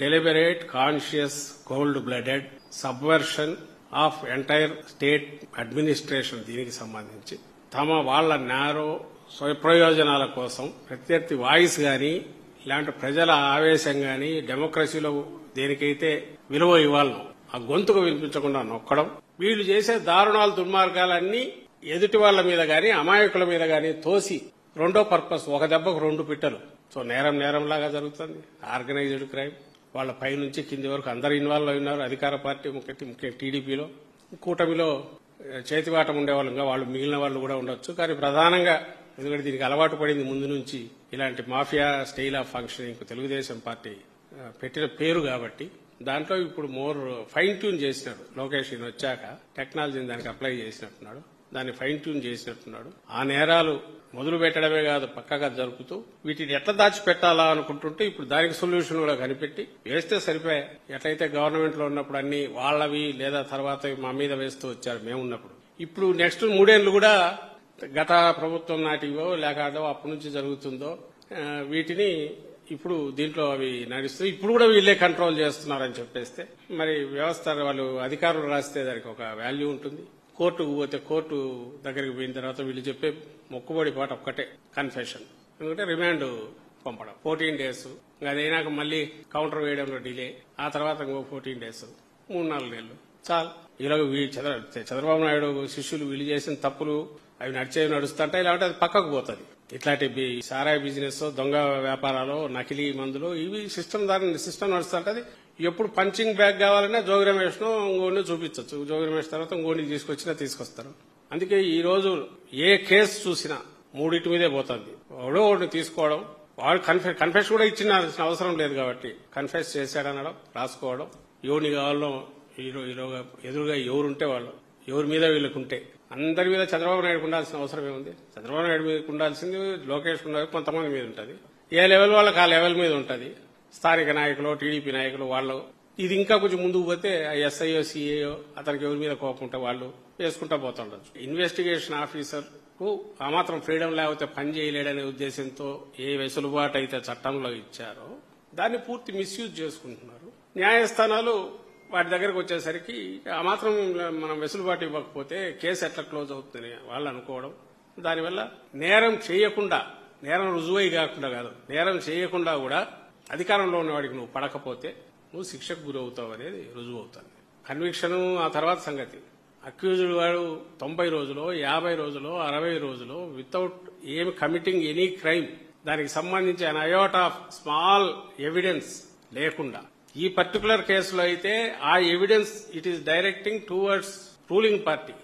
deliberate, conscious, cold-blooded subversion of entire state administration దీనికి సంబంధించి వాళ్ళ నేరో స్వప్రయోజనాల కోసం ప్రత్యర్థి వాయిస్ గాని ఇలాంటి ప్రజల ఆవేశం గాని డెమోక్రసీలో దేనికైతే విలువ ఇవ్వాలనో ఆ గొంతుకు వినిపించకుండా నొక్కడం, వీళ్ళు చేసే దారుణాలు దుర్మార్గాలన్నీ ఎదుటి వాళ్ల మీద గాని అమాయకుల మీద గాని తోసి రెండో పర్పస్, ఒక దెబ్బకు రెండు పిట్టలు. సో నేరంలాగా జరుగుతుంది. ఆర్గనైజ్డ్ క్రైమ్ వాళ్ళ పై నుంచి కింది వరకు అందరు ఇన్వాల్వ్ అయి ఉన్నారు. అధికార పార్టీ ముఖ్యంగా టీడీపీలో, కూటమిలో చేతివాటం ఉండేవాళ్ళు, ఇంకా వాళ్ళు మిగిలిన వాళ్ళు కూడా ఉండొచ్చు. కానీ ప్రధానంగా ఎందుకంటే దీనికి అలవాటు పడింది ముందు నుంచి ఇలాంటి mafia style of functioning Telugu Desam party పెట్టిన పేరు కాబట్టి దాంట్లో ఇప్పుడు మోర్ ఫైన్ ట్యూన్ చేసినాడు. లోకేష్ వచ్చాక టెక్నాలజీని దానికి అప్లై చేసినట్టున్నాడు, దాన్ని ఫైన్ ట్యూన్ చేసినట్టున్నాడు. ఆ నేరాలు మొదలు పెట్టడమే కాదు పక్కగా జరుపుతూ వీటిని ఎట్లా దాచిపెట్టాలా అనుకుంటుంటే ఇప్పుడు దానికి సొల్యూషన్ కూడా కనిపెట్టి వేస్తే సరిపోయా. ఎట్లయితే గవర్నమెంట్ లో ఉన్నప్పుడు అన్ని వాళ్ళవి లేదా తర్వాత మా మీద వేస్తూ వచ్చారు మేమున్నప్పుడు. ఇప్పుడు నెక్స్ట్ 3 ఏళ్లు కూడా గత ప్రభుత్వం నాటివో లేక అప్పటి నుంచి జరుగుతుందో వీటిని ఇప్పుడు దీంట్లో అవి నడుస్తూ ఇప్పుడు కూడా వీళ్ళే కంట్రోల్ చేస్తున్నారని చెప్పేస్తే మరి వ్యవస్థ వాళ్ళు అధికారులు రాస్తే దానికి ఒక వాల్యూ ఉంటుంది. కోర్టుకు పోతే కోర్టు దగ్గరికి పోయిన తర్వాత వీళ్ళు చెప్పే మొక్కుబడి పాట ఒక్కటే కన్ఫెషన్. ఎందుకంటే రిమాండ్ పంపడం 14 days, అదైనాక మళ్ళీ కౌంటర్ వేయడంలో డిలే, ఆ తర్వాత ఇంకో 14 days, 3-4 నెలలు చాలు. ఇలాగ చంద్రబాబు నాయుడు శిష్యులు వీళ్ళు చేసిన తప్పులు అవి నడుస్తుంటాయి, లేకపోతే అది పక్కకు పోతుంది. ఇట్లాంటి సారాయి బిజినెస్, దొంగ వ్యాపారాలు, నకిలీ మందులు ఇవి సిస్టమ్ నడుస్తుంటది. ఎప్పుడు పంచింగ్ బ్యాగ్ కావాలన్నా జోగి రమేష్ ను ఇంకోని చూపించవచ్చు. జోగి రమేష్ తర్వాత ఇంకోని తీసుకొస్తారు. అందుకే ఈ రోజు ఏ కేసు చూసినా 3 మీదే పోతుంది. ఎవడో ఒకటి తీసుకోవడం, వాడు కన్ఫెస్ కూడా ఇచ్చిన అవసరం లేదు కాబట్టి కన్ఫెస్ చేశాడనడం, రాసుకోవడం, ఎవరిని కావాలో ఎదురుగా ఎవరుంటే వాళ్ళు, ఎవరి మీద వీళ్ళకుంటే అందరి మీద చంద్రబాబు నాయుడు ఉండాల్సిన అవసరం ఏముంది? చంద్రబాబు నాయుడు మీద ఉండాల్సింది లోకేష్ కొంతమంది మీద ఉంటుంది. ఏ లెవెల్ వాళ్ళకి ఆ లెవెల్ మీద ఉంటుంది. స్థానిక నాయకులు, టీడీపీ నాయకులు వాళ్ళు ఇది ఇంకా కొంచెం ముందుకు పోతే ఎస్ఐఓ, సిఐఓ అతనికి ఎవరి మీద కోపంటే వాళ్ళు వేసుకుంటా పోతుండొచ్చు. ఇన్వెస్టిగేషన్ ఆఫీసర్ కు ఆ మాత్రం ఫ్రీడమ్ లేకపోతే పని చేయలేడనే ఉద్దేశంతో ఏ వెసులుబాటు అయితే చట్టంలో ఇచ్చారో దాన్ని పూర్తి మిస్యూజ్ చేసుకుంటున్నారు. న్యాయస్థానాలు వాటి దగ్గరకు వచ్చేసరికి ఆ మాత్రం మనం వెసులుబాటు ఇవ్వకపోతే కేసు ఎట్లా క్లోజ్ అవుతుందని వాళ్ళు అనుకోవడం, దానివల్ల నేరం రుజువై కాకుండా కాదు, నేరం చేయకుండా కూడా అధికారంలో ఉన్నవాడికి నువ్వు పడకపోతే నువ్వు శిక్షకు గురవుతావు అనేది రుజువు అవుతుంది. కన్విక్షన్ ఆ తర్వాత సంగతి. అక్యూజ్డ్ వాడు 90 రోజులు, 50 రోజులు, 60 రోజులు వితౌట్ ఏమి కమిటింగ్ ఎనీ క్రైమ్ దానికి సంబంధించి అన్ అయోట్ ఆఫ్ స్మాల్ ఎవిడెన్స్ లేకుండా ఈ పర్టికులర్ కేసులో అయితే ఆ evidence it is directing towards ruling party.